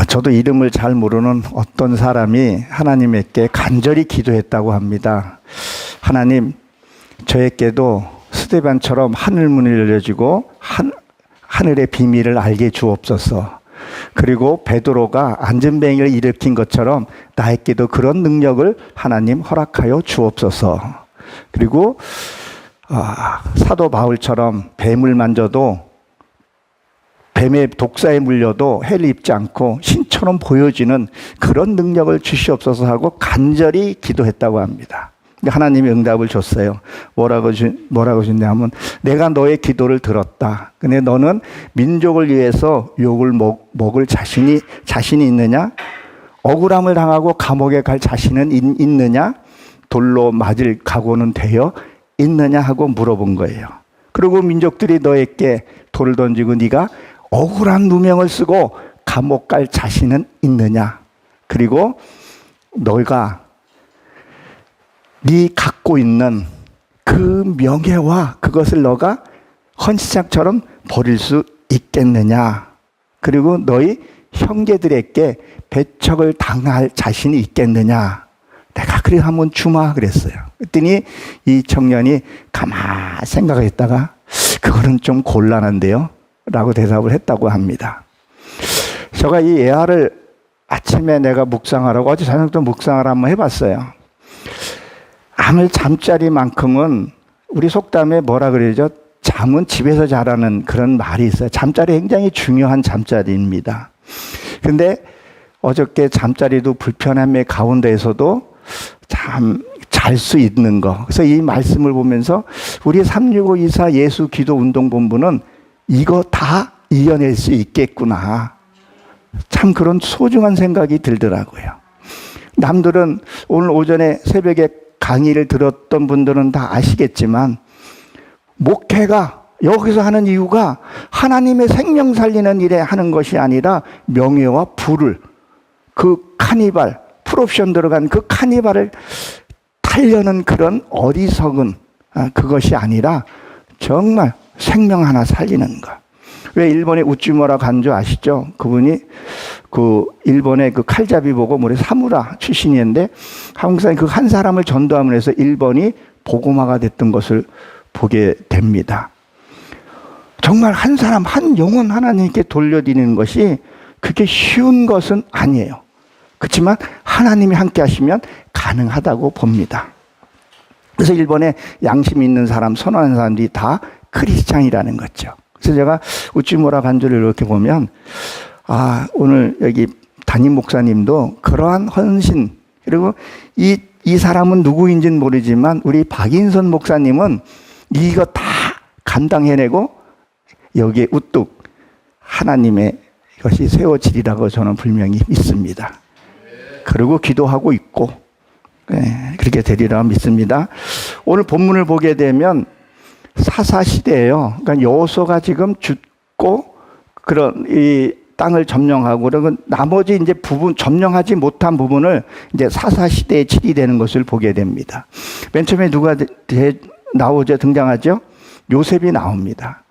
저도 이름을 잘 모르는 어떤 사람이 하나님께 간절히 기도했다고 합니다. 하나님, 저에게도 스데반처럼 하늘문이 열려지고 하늘의 비밀을 알게 주옵소서. 그리고 베드로가 안전뱅이를 일으킨 것처럼 나에게도 그런 능력을 하나님 허락하여 주옵소서. 그리고 사도 바울처럼 뱀을 만져도 뱀의 독사에 물려도 해를 입지 않고 신처럼 보여지는 그런 능력을 주시옵소서 하고 간절히 기도했다고 합니다. 하나님이 응답을 줬어요. 뭐라고 주냐면, 내가 너의 기도를 들었다. 근데 너는 민족을 위해서 욕을 먹을 자신이 있느냐? 억울함을 당하고 감옥에 갈 자신은 있느냐? 돌로 맞을 각오는 되어 있느냐 하고 물어본 거예요. 그리고 민족들이 너에게 돌을 던지고 네가 억울한 누명을 쓰고 감옥 갈 자신은 있느냐? 그리고 너가 네 갖고 있는 그 명예와 그것을 너가 헌시장처럼 버릴 수 있겠느냐? 그리고 너희 형제들에게 배척을 당할 자신이 있겠느냐? 내가 그래 한번 주마 그랬어요. 그랬더니 이 청년이 가만히 생각했다가 그거는 좀 곤란한데요? 라고 대답을 했다고 합니다. 제가 이 예화를 아침에 내가 묵상하라고 어제 저녁도 묵상을 한번 해봤어요. 아무 잠자리만큼은 우리 속담에 뭐라 그러죠? 잠은 집에서 자라는 그런 말이 있어요. 잠자리 굉장히 중요한 잠자리입니다. 근데 어저께 잠자리도 불편함의 가운데에서도 참 잘 수 있는 거. 그래서 이 말씀을 보면서 우리 36524 예수 기도 운동본부는 이거 다 이겨낼 수 있겠구나. 참 그런 소중한 생각이 들더라고요. 남들은 오늘 오전에 새벽에 강의를 들었던 분들은 다 아시겠지만 목회가 여기서 하는 이유가 하나님의 생명 살리는 일에 하는 것이 아니라 명예와 부를 그 카니발, 풀옵션 들어간 그 카니발을 타려는 그런 어리석은 그것이 아니라 정말 생명 하나 살리는 것. 왜 일본에 우찌무라 간주 아시죠? 그분이 그 일본의 그 칼잡이 보고 우리 사무라 출신이었는데 한국 사람이 그 한 사람을 전도함으로 해서 일본이 복음화가 됐던 것을 보게 됩니다. 정말 한 사람, 한 영혼 하나님께 돌려드리는 것이 그게 쉬운 것은 아니에요. 그렇지만 하나님이 함께 하시면 가능하다고 봅니다. 그래서 일본에 양심 있는 사람, 선호하는 사람들이 다 크리스찬이라는 거죠. 그래서 제가 우찌무라 간주를 이렇게 보면 오늘 여기 담임 목사님도 그러한 헌신, 그리고 이 사람은 누구인지는 모르지만 우리 박인선 목사님은 이거 다 감당해내고 여기에 우뚝 하나님의 것이 세워지리라고 저는 분명히 믿습니다. 그리고 기도하고 있고 그렇게 되리라 믿습니다. 오늘 본문을 보게 되면 사사시대예요. 그러니까 여호수아가 지금 죽고 그런 이 땅을 점령하고 그리고 나머지 이제 부분 점령하지 못한 부분을 이제 사사시대에 치리되는 것을 보게 됩니다. 맨 처음에 누가 나오죠? 등장하죠? 요셉이 나옵니다.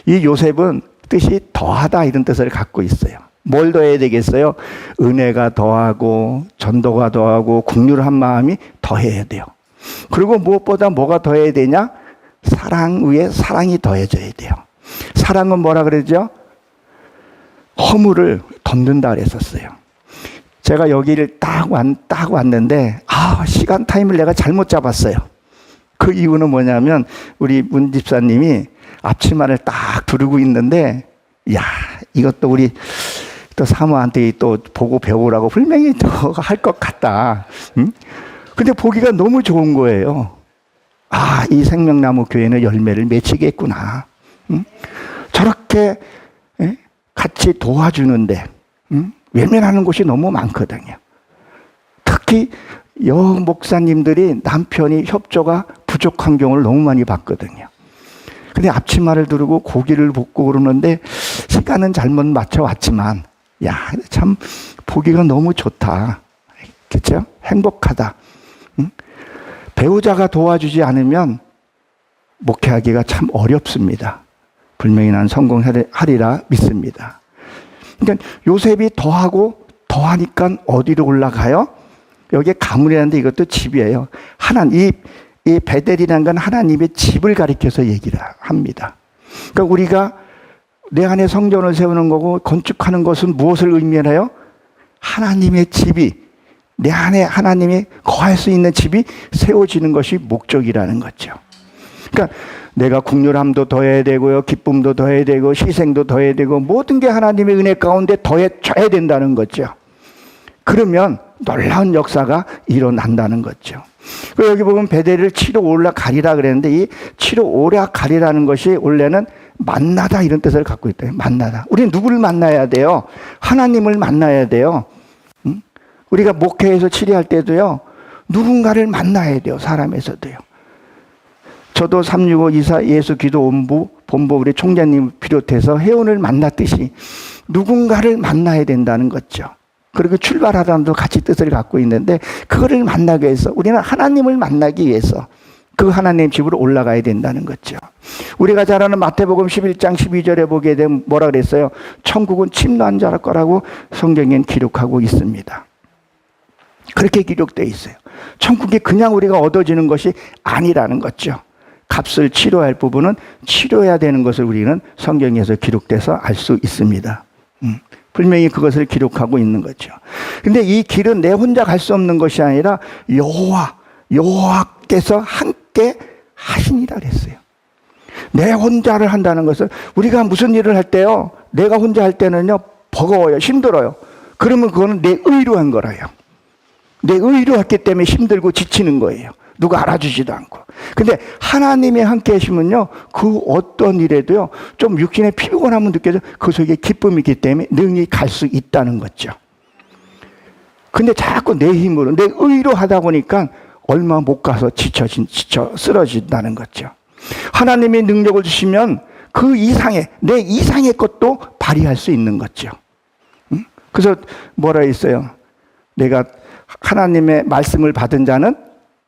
이 요셉은 뜻이 더하다 이런 뜻을 갖고 있어요. 뭘 더해야 되겠어요? 은혜가 더하고 전도가 더하고 긍휼한 마음이 더해야 돼요. 그리고 무엇보다 뭐가 더해야 되냐? 사랑 위에 사랑이 더해져야 돼요. 사랑은 뭐라 그러죠? 허물을 덮는다 그랬었어요. 제가 여기를 딱 왔는데 시간 타임을 내가 잘못 잡았어요. 그 이유는 뭐냐면 우리 문 집사님이 앞치마를 딱 두르고 있는데 이것도 우리 또 사모한테 또 보고 배우라고 분명히 할 것 같다. 근데 보기가 너무 좋은 거예요. 이 생명나무 교회는 열매를 맺히겠구나. 저렇게 같이 도와주는데 외면하는 곳이 너무 많거든요. 특히 여성 목사님들이 남편이 협조가 부족한 경우를 너무 많이 봤거든요. 근데 앞치마를 두르고 고기를 볶고 그러는데 시간은 잘못 맞춰왔지만 참 보기가 너무 좋다. 그렇죠? 행복하다. 배우자가 도와주지 않으면 목회하기가 참 어렵습니다. 분명히 난 성공하리라 믿습니다. 그러니까 요셉이 더하니까 어디로 올라가요? 여기에 가문이라는데 이것도 집이에요. 이 베델이라는 건 하나님의 집을 가리켜서 얘기를 합니다. 그러니까 우리가 내 안에 성전을 세우는 거고 건축하는 것은 무엇을 의미해요? 하나님의 집이, 내 안에 하나님이 거할 수 있는 집이 세워지는 것이 목적이라는 거죠. 그러니까 내가 국률함도 더해야 되고요, 기쁨도 더해야 되고, 희생도 더해야 되고, 모든 게 하나님의 은혜 가운데 더해져야 된다는 거죠. 그러면 놀라운 역사가 일어난다는 거죠. 여기 보면 베델을 치러 올라가리라 그랬는데, 이 치러 올라가리라는 것이 원래는 만나다 이런 뜻을 갖고 있대요. 만나다. 우리는 누구를 만나야 돼요? 하나님을 만나야 돼요. 우리가 목회에서 치료할 때도요, 누군가를 만나야 돼요. 사람에서도요. 저도 365 이사 예수 기도 본부 우리 총장님 비롯해서 회원을 만났듯이 누군가를 만나야 된다는 거죠. 그리고 출발하라는도 같이 뜻을 갖고 있는데, 그거를 만나기 위해서 우리는 하나님을 만나기 위해서 그 하나님 집으로 올라가야 된다는 거죠. 우리가 잘 아는 마태복음 11장 12절에 보게 되면 뭐라 그랬어요? 천국은 침노한 자랄 거라고 성경엔 기록하고 있습니다. 그렇게 기록되어 있어요. 천국이 그냥 우리가 얻어지는 것이 아니라는 거죠. 값을 치러야 할 부분은 치러야 되는 것을 우리는 성경에서 기록돼서 알 수 있습니다. 분명히 그것을 기록하고 있는 거죠. 근데 이 길은 내 혼자 갈 수 없는 것이 아니라 여호와께서 함께 하시니라 그랬어요. 내 혼자를 한다는 것은, 우리가 무슨 일을 할 때요, 내가 혼자 할 때는요 버거워요, 힘들어요. 그러면 그거는 내 의로 한 거라요. 내 의로 했기 때문에 힘들고 지치는 거예요. 누가 알아주지도 않고. 근데 하나님이 함께 하시면요, 그 어떤 일에도요 좀 육신의 피곤함은 느껴져, 그 속에 기쁨이 있기 때문에 능히 갈 수 있다는 거죠. 근데 자꾸 내 힘으로, 내 의로 하다 보니까 얼마 못 가서 지쳐 쓰러진다는 거죠. 하나님의 능력을 주시면 그 이상의, 내 이상의 것도 발휘할 수 있는 거죠. 그래서 뭐라 했어요? 내가 하나님의 말씀을 받은 자는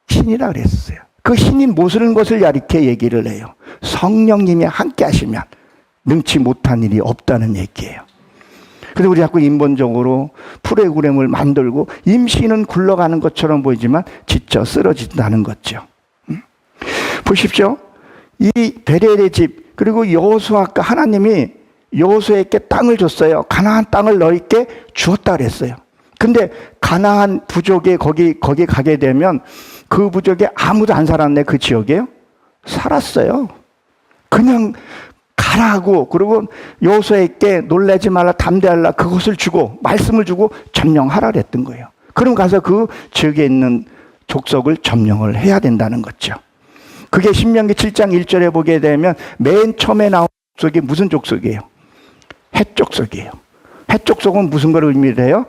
신이라 그랬어요. 그 신이 무슨 것을 이렇게 얘기를 해요? 성령님이 함께 하시면 능치 못한 일이 없다는 얘기예요. 그래서 우리 자꾸 인본적으로 프로그램을 만들고 임시는 굴러가는 것처럼 보이지만 지쳐 쓰러진다는 거죠. 보십시오. 이 베델의 집, 그리고 여호수아가 하나님이 여호수아에게 땅을 줬어요. 가나안 땅을 너희께 주었다 그랬어요. 근데 가나안 부족에 거기 가게 되면 그 부족에 아무도 안 살았네. 그 지역에요? 살았어요. 그냥 가라고, 그리고 여호수아에게 놀라지 말라, 담대하라, 그것을 주고 말씀을 주고 점령하라 그랬던 거예요. 그럼 가서 그 지역에 있는 족속을 점령을 해야 된다는 거죠. 그게 신명기 7장 1절에 보게 되면 맨 처음에 나온 족속이 무슨 족속이에요? 헷 족속이에요. 헷 족속은 무슨 걸 의미해요?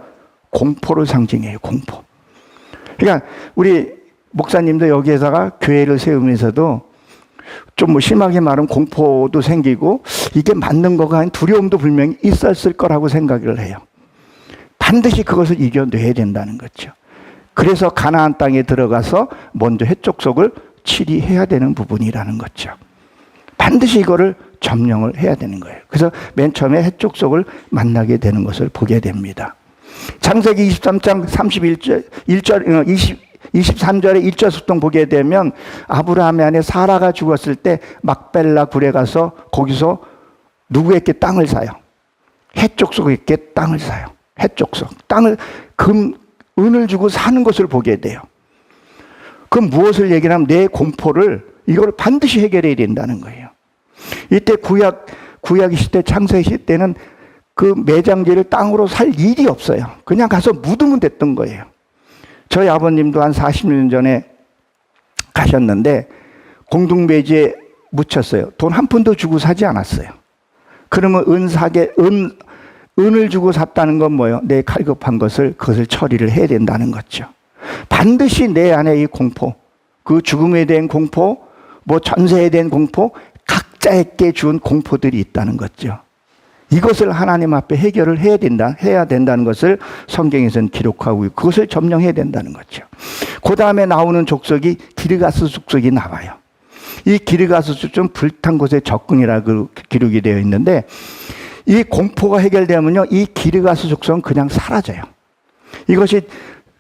공포를 상징해요. 공포. 그러니까 우리 목사님도 여기에다가 교회를 세우면서도 좀 뭐 심하게 말하면 공포도 생기고 이게 맞는 거가 아닌 두려움도 분명히 있었을 거라고 생각을 해요. 반드시 그것을 이겨내야 된다는 거죠. 그래서 가나안 땅에 들어가서 먼저 헷 족속을 치리해야 되는 부분이라는 거죠. 반드시 이거를 점령을 해야 되는 거예요. 그래서 맨 처음에 헷 족속을 만나게 되는 것을 보게 됩니다. 창세기 23장 23절에 1절 소통 보게 되면 아브라함의 아내 사라가 죽었을 때 막벨라 굴에 가서 거기서 누구에게 땅을 사요? 헷 족속에게 땅을 사요. 헷 족속. 땅을 은을 주고 사는 것을 보게 돼요. 그럼 무엇을 얘기하면 내 공포를, 이걸 반드시 해결해야 된다는 거예요. 이때 구약 시대, 창세기 시대는 그 매장지를 땅으로 살 일이 없어요. 그냥 가서 묻으면 됐던 거예요. 저희 아버님도 한 40년 전에 가셨는데 공동매지에 묻혔어요. 돈 한 푼도 주고 사지 않았어요. 그러면 은을 주고 샀다는 건 뭐예요? 내 칼급한 그것을 처리를 해야 된다는 거죠. 반드시 내 안에 이 공포, 그 죽음에 대한 공포, 뭐 전세에 대한 공포, 각자에게 준 공포들이 있다는 거죠. 이것을 하나님 앞에 해결을 해야 된다는 것을 성경에서는 기록하고 있고, 그것을 점령해야 된다는 거죠. 그 다음에 나오는 족속이 기르가스 족속이 나와요. 이 기르가스 족속은 불탄 곳의 적군이라고 기록이 되어 있는데, 이 공포가 해결되면요, 이 기르가스 족속은 그냥 사라져요. 이것이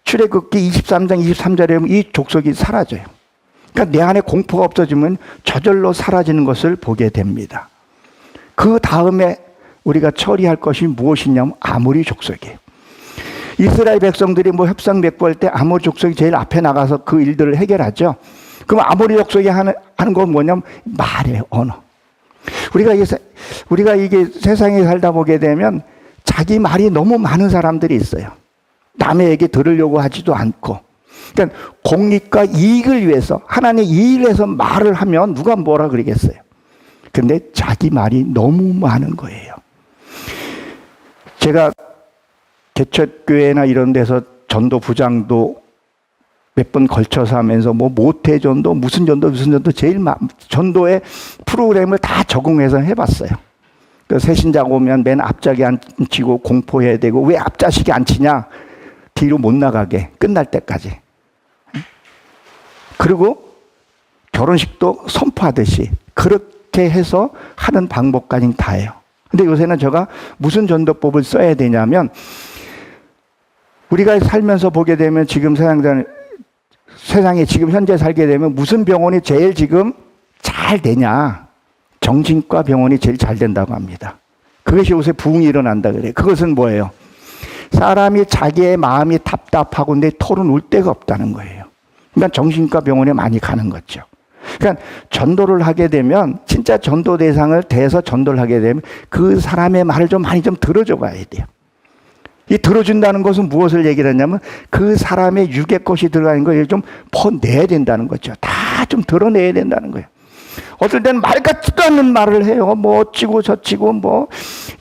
출애굽기 23장 23절에 보면 이 족속이 사라져요. 그러니까 내 안에 공포가 없어지면 저절로 사라지는 것을 보게 됩니다. 그 다음에 우리가 처리할 것이 무엇이냐면 아모리 족속이에요. 이스라엘 백성들이 뭐 협상 맺고 할 때 아모리 족속이 제일 앞에 나가서 그 일들을 해결하죠. 그럼 아모리 족속이 하는 건 뭐냐면 말이에요, 언어. 우리가 이게 세상에 살다 보게 되면 자기 말이 너무 많은 사람들이 있어요. 남의 얘기 들으려고 하지도 않고. 그러니까 공익과 이익을 위해서, 하나님의 이익을 위해서 말을 하면 누가 뭐라 그러겠어요. 근데 자기 말이 너무 많은 거예요. 제가 개척교회나 이런 데서 전도 부장도 몇 번 걸쳐서 하면서 뭐 모태 전도, 무슨 전도 제일 전도의 프로그램을 다 적응해서 해봤어요. 그 새신자가 오면 맨 앞자리 앉히고 공포해야 되고, 왜 앞자식이 앉히냐? 뒤로 못 나가게, 끝날 때까지. 그리고 결혼식도 선포하듯이 그렇게 해서 하는 방법까지 다 해요. 근데 요새는 제가 무슨 전도법을 써야 되냐면, 우리가 살면서 보게 되면 지금 세상에 지금 현재 살게 되면 무슨 병원이 제일 지금 잘 되냐? 정신과 병원이 제일 잘 된다고 합니다. 그것이 요새 부흥이 일어난다 그래요. 그것은 뭐예요? 사람이 자기의 마음이 답답하고 내 털은 울 데가 없다는 거예요. 그러니까 정신과 병원에 많이 가는 거죠. 그러니까 전도를 하게 되면, 진짜 전도 대상을 대해서 전도를 하게 되면 그 사람의 말을 좀 많이 좀 들어줘 봐야 돼요. 이 들어준다는 것은 무엇을 얘기를 하냐면 그 사람의 육의 것이 들어가는 걸 좀 퍼내야 된다는 거죠. 다 좀 드러내야 된다는 거예요. 어떨 때는 말 같지도 않는 말을 해요. 뭐 어찌고 저찌고 뭐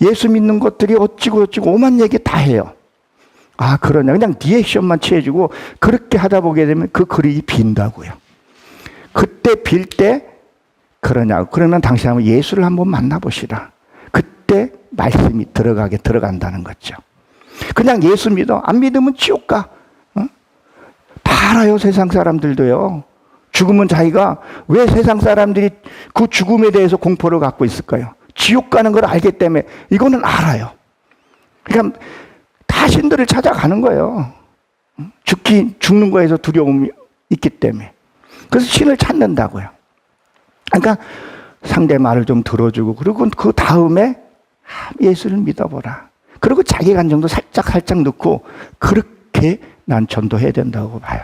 예수 믿는 것들이 어찌고 저찌고 오만 얘기 다 해요. 아, 그러냐. 그냥 리액션만 취해주고 그렇게 하다 보게 되면 그 그릇이 빈다고요. 그때 빌 때 그러냐고. 그러면 당신 한번 예수를 한번 만나보시라. 그때 말씀이 들어간다는 거죠. 그냥 예수 믿어. 안 믿으면 지옥 가. 어? 다 알아요, 세상 사람들도요. 죽으면 자기가, 왜 세상 사람들이 그 죽음에 대해서 공포를 갖고 있을까요? 지옥 가는 걸 알기 때문에. 이거는 알아요. 그러니까 다 신들을 찾아가는 거예요. 죽는 거에서 두려움이 있기 때문에. 그래서 신을 찾는다고요. 그러니까 상대 말을 좀 들어주고, 그리고 그 다음에 예수를 믿어보라. 그리고 자기 감정도 살짝 넣고, 그렇게 난 전도해야 된다고 봐요.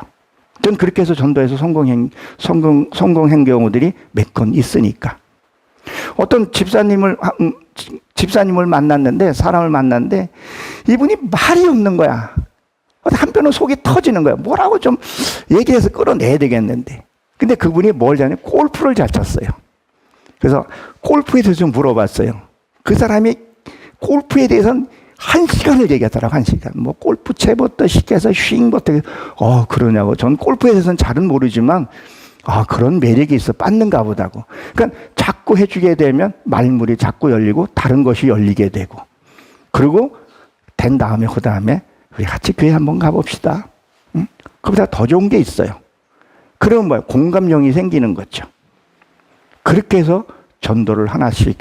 저는 그렇게 해서 전도해서 성공한 경우들이 몇 건 있으니까. 어떤 집사님을 만났는데, 사람을 만났는데, 이분이 말이 없는 거야. 한편은 속이 터지는 거야. 뭐라고 좀 얘기해서 끌어내야 되겠는데. 근데 그분이 뭘 잘해? 골프를 잘 쳤어요. 그래서 골프에 대해서 좀 물어봤어요. 그 사람이 골프에 대해서는 1시간을 얘기하더라고, 1시간. 뭐, 골프 채부터 시켜서 윙부터. 그러냐고. 전 골프에 대해서는 잘은 모르지만, 그런 매력이 있어. 빠는가 보다고. 그러니까 자꾸 해주게 되면 말문이 자꾸 열리고 다른 것이 열리게 되고. 그리고 된 다음에, 그 다음에 우리 같이 교회 한번 가봅시다. 응? 그보다 더 좋은 게 있어요. 그러면 뭐예요? 공감령이 생기는 거죠. 그렇게 해서 전도를 하나씩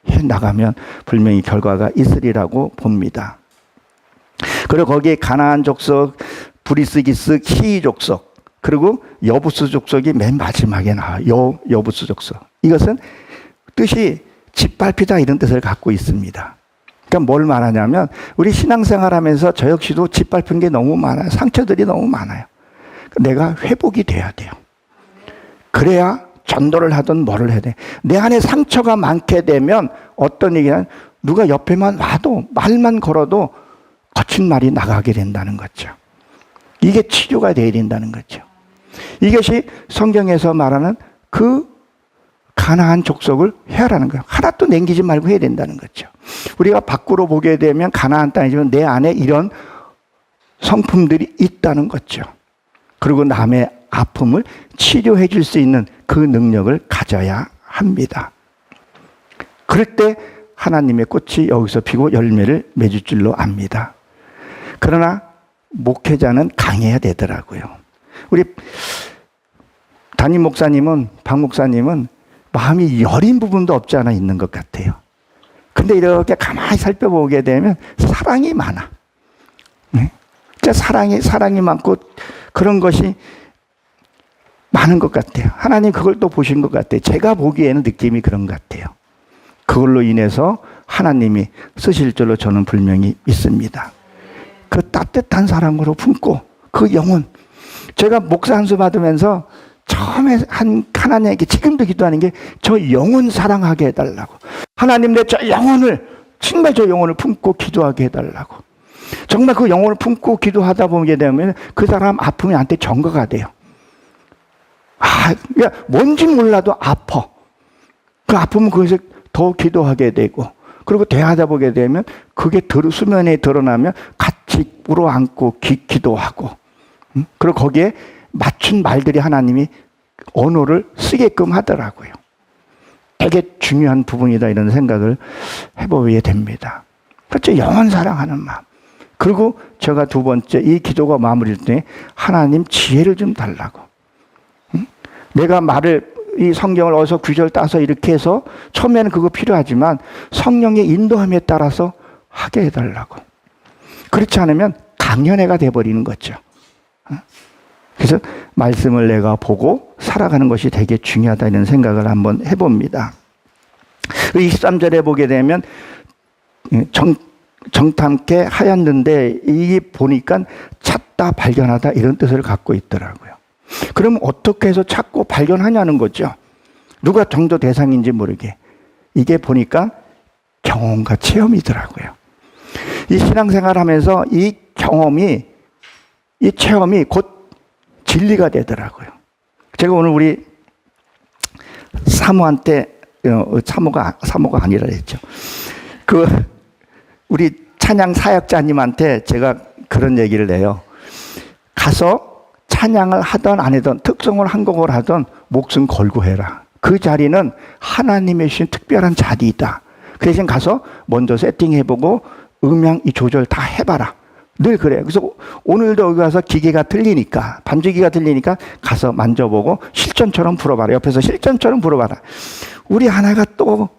해 나가면 분명히 결과가 있으리라고 봅니다. 그리고 거기에 가나안 족속, 브리스기스, 히위 족속, 그리고 여부스 족속이 맨 마지막에 나와요. 여부스 족속. 이것은 뜻이 짓밟히다 이런 뜻을 갖고 있습니다. 그러니까 뭘 말하냐면, 우리 신앙생활하면서 저 역시도 짓밟힌 게 너무 많아요. 상처들이 너무 많아요. 내가 회복이 돼야 돼요. 그래야 전도를 하든 뭐를 해야 돼. 내 안에 상처가 많게 되면 어떤 얘기냐면, 누가 옆에만 와도, 말만 걸어도 거친 말이 나가게 된다는 거죠. 이게 치료가 돼야 된다는 거죠. 이것이 성경에서 말하는 그 가나안 족속을 해라는 거예요. 하나도 남기지 말고 해야 된다는 거죠. 우리가 밖으로 보게 되면 가나안 땅이지만 내 안에 이런 성품들이 있다는 거죠. 그리고 남의 아픔을 치료해 줄 수 있는 그 능력을 가져야 합니다. 그럴 때 하나님의 꽃이 여기서 피고 열매를 맺을 줄로 압니다. 그러나 목회자는 강해야 되더라고요. 우리 담임 목사님은, 박 목사님은 마음이 여린 부분도 없지 않아 있는 것 같아요. 근데 이렇게 가만히 살펴보게 되면 사랑이 많아. 네? 진짜 사랑이 많고 그런 것이 많은 것 같아요. 하나님 그걸 또 보신 것 같아요. 제가 보기에는 느낌이 그런 것 같아요. 그걸로 인해서 하나님이 쓰실 줄로 저는 분명히 믿습니다. 그 따뜻한 사랑으로 품고 그 영혼. 제가 목사 한 수 받으면서 처음에 하나님에게 지금도 기도하는 게 저 영혼 사랑하게 해달라고. 하나님 내 저 영혼을 정말 저 영혼을 품고 기도하게 해달라고. 정말 그 영혼을 품고 기도하다 보게 되면 그 사람 아픔이 나한테 전가가 돼요. 그러니까 뭔지 몰라도 아파. 그 아픔은 거기서 더 기도하게 되고, 그리고 대하다 보게 되면 그게 수면에 드러나면 같이 울어안고 기도하고, 그리고 거기에 맞춘 말들이 하나님이 언어를 쓰게끔 하더라고요. 되게 중요한 부분이다 이런 생각을 해보게 됩니다. 그렇죠. 영원 사랑하는 마음. 그리고 제가 두 번째 이 기도가 마무리될 때 하나님 지혜를 좀 달라고. 내가 이 성경을 어디서 구절 따서 이렇게 해서 처음에는 그거 필요하지만 성령의 인도함에 따라서 하게 해달라고. 그렇지 않으면 강연회가 돼버리는 거죠. 그래서 말씀을 내가 보고 살아가는 것이 되게 중요하다 이런 생각을 한번 해봅니다. 23절에 보게 되면 정탐케 하였는데 이게 보니까 찾다 발견하다 이런 뜻을 갖고 있더라고요. 그럼 어떻게 해서 찾고 발견하냐는 거죠. 누가 정도 대상인지 모르게. 이게 보니까 경험과 체험이더라고요. 이 신앙생활 하면서 이 체험이 곧 진리가 되더라고요. 제가 오늘 우리 사모한테, 사모가 아니라 했죠. 우리 찬양 사역자님한테 제가 그런 얘기를 해요. 가서 찬양을 하던 안 하던 특성을 한 곡을 하던 목숨 걸고 해라. 그 자리는 하나님의 주신 특별한 자리이다. 그 대신 가서 먼저 세팅해보고 음향 이 조절 다 해봐라. 늘 그래요. 그래서 오늘도 여기 가서 기계가 들리니까, 반주기가 들리니까 가서 만져보고 실전처럼 불어봐라. 옆에서 실전처럼 불어봐라. 우리 하나가 또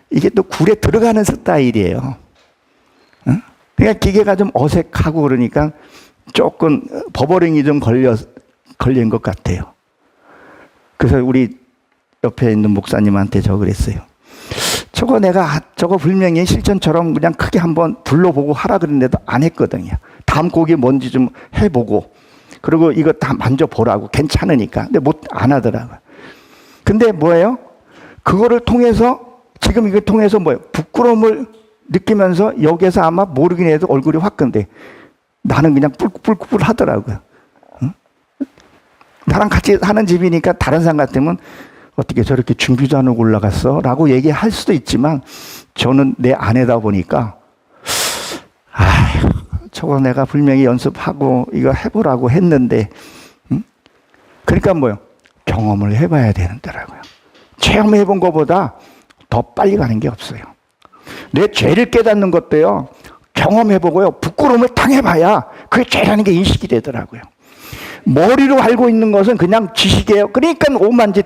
이게 또 굴에 들어가는 스타일이에요. 응? 그러니까 기계가 좀 어색하고 그러니까 조금 버버링이 좀 걸린 것 같아요. 그래서 우리 옆에 있는 목사님한테 저 그랬어요. 저거 분명히 실전처럼 그냥 크게 한번 불러보고 하라 그랬는데도 안 했거든요. 다음 곡이 뭔지 좀 해보고, 그리고 이거 다 만져보라고 괜찮으니까. 근데 안 하더라고요. 근데 뭐예요? 그거를 통해서, 지금 이걸 통해서 뭐예요? 부끄러움을 느끼면서 여기에서 아마 모르긴 해도 얼굴이 화끈해. 나는 그냥 뿔뿔뿔 하더라고요. 응? 나랑 같이 사는 집이니까 다른 사람 같으면 어떻게 저렇게 준비도 안 하고 올라갔어? 라고 얘기할 수도 있지만 저는 내 아내다 보니까 저거 내가 분명히 연습하고 이거 해보라고 했는데, 응? 그러니까 뭐요? 경험을 해봐야 되는더라고요. 체험해본 것보다 더 빨리 가는 게 없어요. 내 죄를 깨닫는 것도요, 경험해보고요, 부끄러움을 당해봐야 그게 죄라는 게 인식이 되더라고요. 머리로 알고 있는 것은 그냥 지식이에요. 그러니까 오만짓,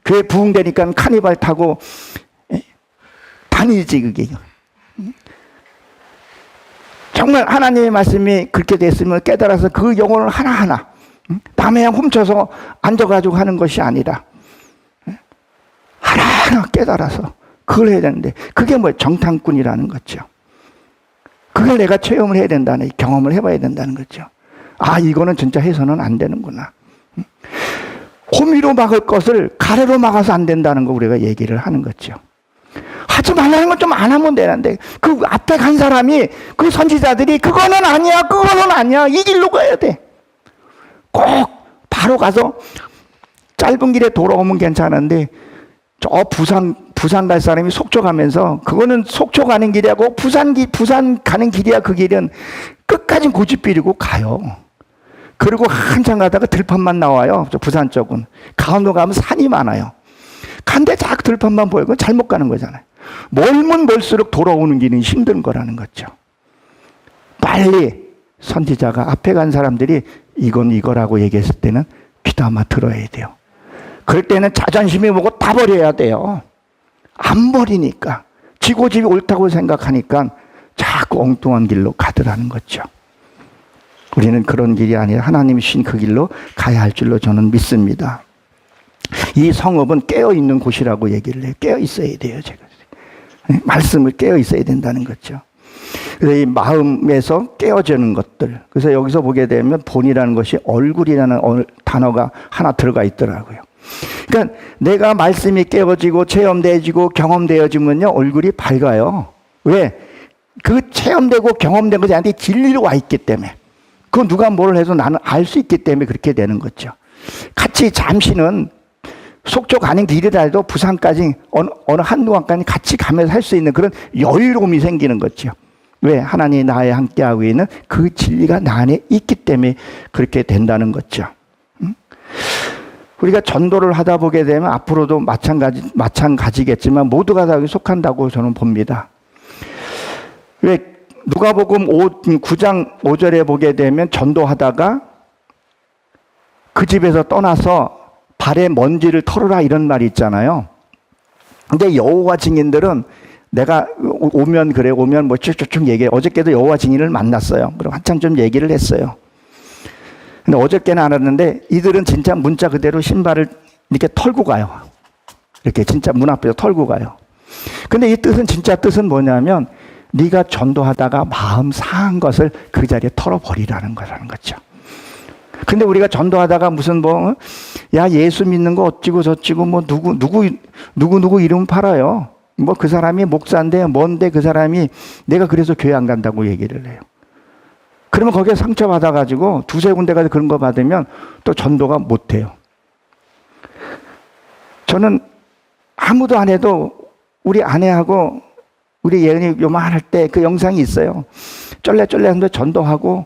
교회 부흥되니까 카니발 타고 다니지 그게. 정말 하나님의 말씀이 그렇게 됐으면 깨달아서 그 영혼을 하나하나 남의 훔쳐서 앉아가지고 하는 것이 아니라 하나하나 깨달아서 그걸 해야 되는데, 그게 뭐예요? 정탐꾼이라는 거죠. 그걸 내가 체험을 해야 된다는, 경험을 해봐야 된다는 거죠. 이거는 진짜 해서는 안 되는구나. 호미로 막을 것을 가래로 막아서 안 된다는 거 우리가 얘기를 하는 거죠. 하지 말라는 건 좀 안 하면 되는데, 그 앞에 간 사람이, 그 선지자들이 그거는 아니야. 이 길로 가야 돼. 꼭 바로 가서 짧은 길에 돌아오면 괜찮은데, 저 부산 갈 사람이 속초 가면서, 그거는 속초 가는 길이고 부산 가는 길이야. 그 길은 끝까지 고집비리고 가요. 그리고 한참 가다가 들판만 나와요. 저 부산 쪽은 강원도 가면 산이 많아요. 간데 딱 들판만 보이고 잘못 가는 거잖아요. 멀면 멀수록 돌아오는 길이 힘든 거라는 거죠. 빨리 선지자가 앞에 간 사람들이 이건 이거라고 얘기했을 때는 귀담아 들어야 돼요. 그럴 때는 자존심이 뭐고 다 버려야 돼요. 안 버리니까 지 고집이 옳다고 생각하니까 자꾸 엉뚱한 길로 가더라는 거죠. 우리는 그런 길이 아니라 하나님이 주신 그 길로 가야 할 줄로 저는 믿습니다. 이 성읍은 깨어있는 곳이라고 얘기를 해요. 깨어있어야 돼요, 제가. 말씀을 깨어있어야 된다는 거죠. 그래서 이 마음에서 깨어지는 것들. 그래서 여기서 보게 되면 본이라는 것이 얼굴이라는 단어가 하나 들어가 있더라고요. 그러니까 내가 말씀이 깨어지고 체험되어지고 경험되어지면요, 얼굴이 밝아요. 왜? 그 체험되고 경험된 것이 나한테 진리로 와 있기 때문에. 그 누가 뭘 해도 나는 알 수 있기 때문에 그렇게 되는 거죠. 같이 잠시는 속초 가는 길이라도 부산까지 어느 한동안까지 같이 가면서 할 수 있는 그런 여유로움이 생기는 거죠. 왜? 하나님이 나에 함께하고 있는 그 진리가 나 안에 있기 때문에 그렇게 된다는 거죠. 우리가 전도를 하다 보게 되면 앞으로도 마찬가지겠지만 모두가 다 속한다고 저는 봅니다. 왜? 누가복음 9장 5절에 보게 되면 전도하다가 그 집에서 떠나서 발에 먼지를 털어라 이런 말이 있잖아요. 근데 여호와 증인들은 내가 오면 뭐 쭉쭉쭉 얘기해. 어저께도 여호와 증인을 만났어요. 그럼 한참 좀 얘기를 했어요. 근데 어저께는 알았는데 이들은 진짜 문자 그대로 신발을 이렇게 털고 가요. 이렇게 진짜 문 앞에서 털고 가요. 근데 이 뜻은 진짜 뜻은 뭐냐면 네가 전도하다가 마음 상한 것을 그 자리에 털어버리라는 거라는 거죠. 근데 우리가 전도하다가 무슨 야 예수 믿는 거 어찌고 저찌고 뭐 누구 이름 팔아요. 뭐 그 사람이 목사인데 뭔데 그 사람이 내가 그래서 교회 안 간다고 얘기를 해요. 그러면 거기에 상처 받아가지고 두세 군데 가서 그런 거 받으면 또 전도가 못 해요. 저는 아무도 안 해도 우리 아내하고 우리 예은이 요만할 때 그 영상이 있어요. 쫄래쫄래 하는데 전도하고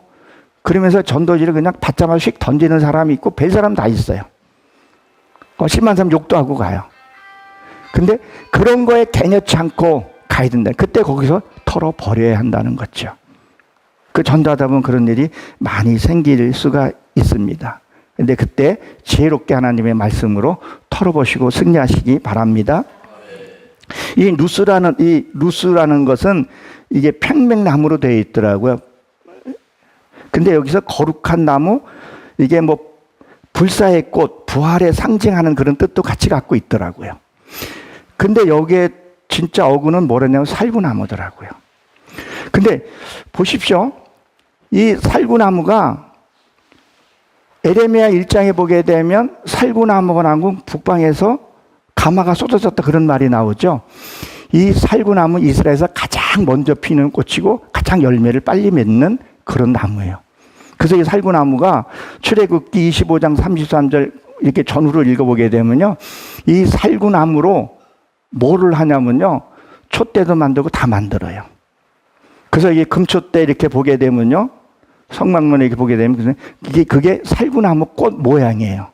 그러면서 전도지를 그냥 받자마자 휙 던지는 사람이 있고 별 사람 다 있어요. 심한 사람 욕도 하고 가요. 근데 그런 거에 개념치 않고 가야 된다. 그때 거기서 털어버려야 한다는 거죠. 그 전도하다 보면 그런 일이 많이 생길 수가 있습니다. 근데 그때 지혜롭게 하나님의 말씀으로 털어보시고 승리하시기 바랍니다. 이 루스라는 것은 이게 평백나무로 되어 있더라고요. 근데 여기서 거룩한 나무, 이게 뭐 불사의 꽃, 부활에 상징하는 그런 뜻도 같이 갖고 있더라고요. 근데 여기에 진짜 어구는 뭐라냐면 살구나무더라고요. 근데 보십시오. 이 살구나무가 에레미야 1장에 보게 되면 살구나무가 나고 북방에서 가마가 쏟아졌다 그런 말이 나오죠. 이 살구나무 이스라엘에서 가장 먼저 피는 꽃이고 가장 열매를 빨리 맺는 그런 나무예요. 그래서 이 살구나무가 출애굽기 25장 33절 이렇게 전후를 읽어보게 되면요. 이 살구나무로 뭐를 하냐면요. 촛대도 만들고 다 만들어요. 그래서 이게 금촛대 이렇게 보게 되면요. 성막문에 이렇게 보게 되면 그게 살구나무 꽃 모양이에요.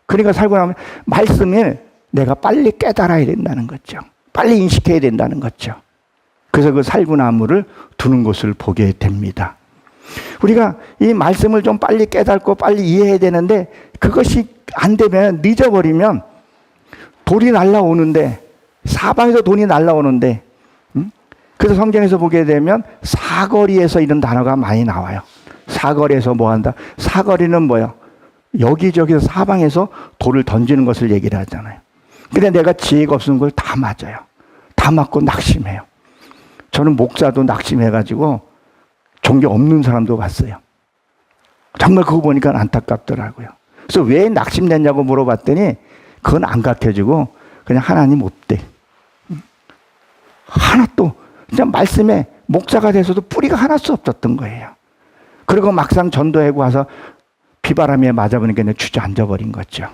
그러니까 살구나무 말씀을 내가 빨리 깨달아야 된다는 거죠. 빨리 인식해야 된다는 거죠. 그래서 그 살구나무를 두는 곳을 보게 됩니다. 우리가 이 말씀을 좀 빨리 깨닫고 빨리 이해해야 되는데 그것이 안 되면 늦어버리면 돌이 날라오는데 사방에서 돈이 날라오는데 그래서 성경에서 보게 되면 사거리에서 이런 단어가 많이 나와요. 사거리에서 뭐 한다? 사거리는 뭐예요? 여기저기서 사방에서 돌을 던지는 것을 얘기를 하잖아요. 근데 내가 지혜가 없는 걸 다 맞아요. 다 맞고 낙심해요. 저는 목사도 낙심해가지고 종교 없는 사람도 봤어요. 정말 그거 보니까 안타깝더라고요. 그래서 왜 낙심됐냐고 물어봤더니 그건 안 가르쳐주고 그냥 하나님 없대. 하나도 그냥 말씀에 목사가 돼서도 뿌리가 하나도 없었던 거예요. 그리고 막상 전도하고 와서 비바람에 맞아보니까 그냥 주저앉아 버린 거죠.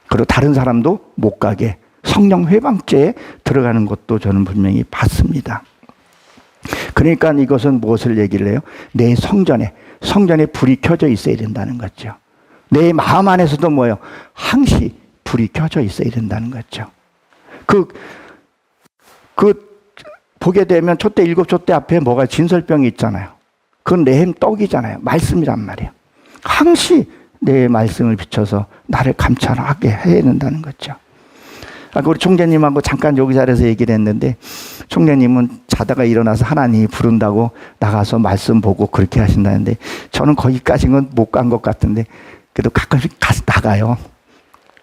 그리고 다른 사람도 못 가게 성령 회방죄에 들어가는 것도 저는 분명히 봤습니다. 그러니까 이것은 무엇을 얘기를 해요? 내 성전에 불이 켜져 있어야 된다는 거죠. 내 마음 안에서도 뭐예요? 항시 불이 켜져 있어야 된다는 거죠. 보게 되면 촛대 7촛대 앞에 뭐가 진설병이 있잖아요. 그건 레헴 떡이잖아요. 말씀이란 말이에요. 항시 내 말씀을 비춰서 나를 감찰하게 해야 된다는 거죠. 아까 우리 총재님하고 잠깐 여기 자리에서 얘기를 했는데, 총재님은 자다가 일어나서 하나님이 부른다고 나가서 말씀 보고 그렇게 하신다는데, 저는 거기까지는 못 간 것 같은데, 그래도 가끔씩 가서 나가요.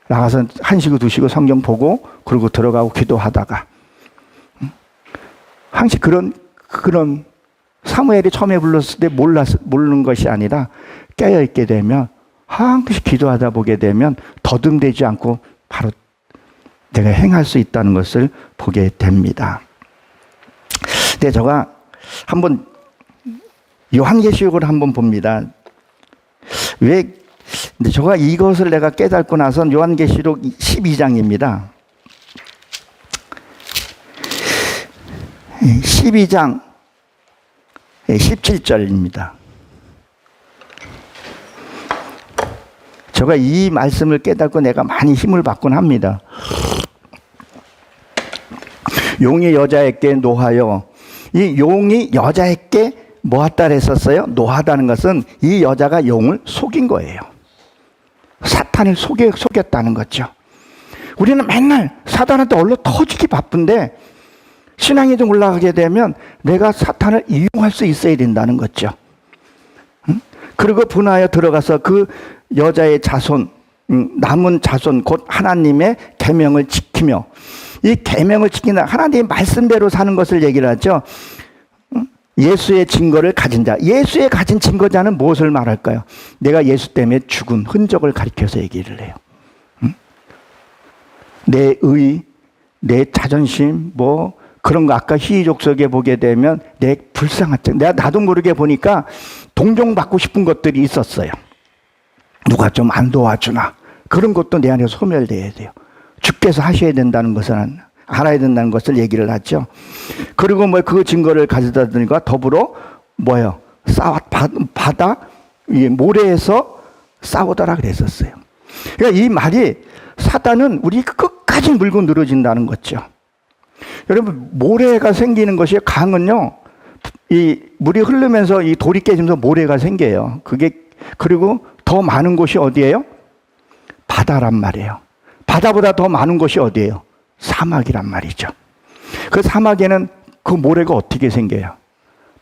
나가서 1시고 2시고 성경 보고, 그리고 들어가고 기도하다가. 항상 그런 사무엘이 처음에 불렀을 때 모르는 것이 아니라 깨어있게 되면 항상 기도하다 보게 되면 더듬대지 않고 바로 내가 행할 수 있다는 것을 보게 됩니다. 근데 제가 한번 요한계시록을 한번 봅니다. 근데 제가 이것을 내가 깨닫고 나서 요한계시록 12장입니다. 12장 17절입니다. 제가 이 말씀을 깨닫고 내가 많이 힘을 받곤 합니다. 용이 여자에게 노하여, 이 용이 여자에게 뭐하다 했었어요? 노하다는 것은 이 여자가 용을 속인 거예요. 사탄을 속였다는 거죠. 우리는 맨날 사탄한테 얼른 터지기 바쁜데, 신앙이 좀 올라가게 되면 내가 사탄을 이용할 수 있어야 된다는 거죠. 그리고 분하여 들어가서 그 여자의 자손, 남은 자손 곧 하나님의 계명을 지키며, 이 계명을 지키는 하나님의 말씀대로 사는 것을 얘기를 하죠. 예수의 증거를 가진 자. 예수의 가진 증거자는 무엇을 말할까요? 내가 예수 때문에 죽은 흔적을 가리켜서 얘기를 해요. 내 의, 내 자존심, 그런 거 아까 희족석에 보게 되면 내 불쌍한 점, 나도 모르게 보니까 동정받고 싶은 것들이 있었어요. 누가 좀 안 도와주나, 그런 것도 내 안에서 소멸돼야 돼요. 주께서 하셔야 된다는 것은 알아야 된다는 것을 얘기를 하죠. 그리고 그 증거를 가져다 드니까 더불어 바다 모래에서 싸우더라 그랬었어요. 그러니까 이 말이 사단은 우리 끝까지 물고 늘어진다는 거죠. 여러분, 모래가 생기는 것이, 강은요, 이 물이 흐르면서 이 돌이 깨지면서 모래가 생겨요. 그리고 더 많은 곳이 어디예요? 바다란 말이에요. 바다보다 더 많은 곳이 어디예요? 사막이란 말이죠. 그 사막에는 그 모래가 어떻게 생겨요?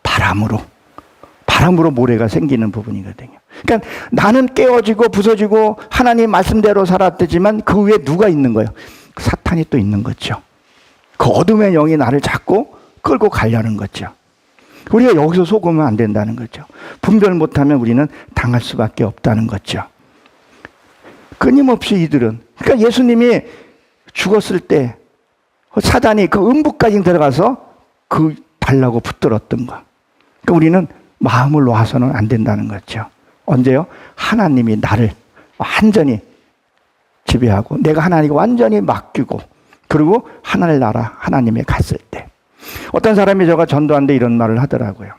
바람으로 모래가 생기는 부분이거든요. 그러니까 나는 깨어지고 부서지고 하나님 말씀대로 살았지만 그 위에 누가 있는 거예요? 사탄이 또 있는 거죠. 그 어둠의 영이 나를 잡고 끌고 가려는 거죠. 우리가 여기서 속으면 안 된다는 거죠. 분별 못하면 우리는 당할 수밖에 없다는 거죠. 끊임없이 이들은, 그러니까 예수님이 죽었을 때 사단이 그 음부까지 들어가서 달라고 붙들었던 거. 그러니까 우리는 마음을 놓아서는 안 된다는 거죠. 언제요? 하나님이 나를 완전히 지배하고 내가 하나님께 완전히 맡기고, 그리고 하나님 나라 하나님에 갔을 때. 어떤 사람이 제가 전도하는데 이런 말을 하더라고요.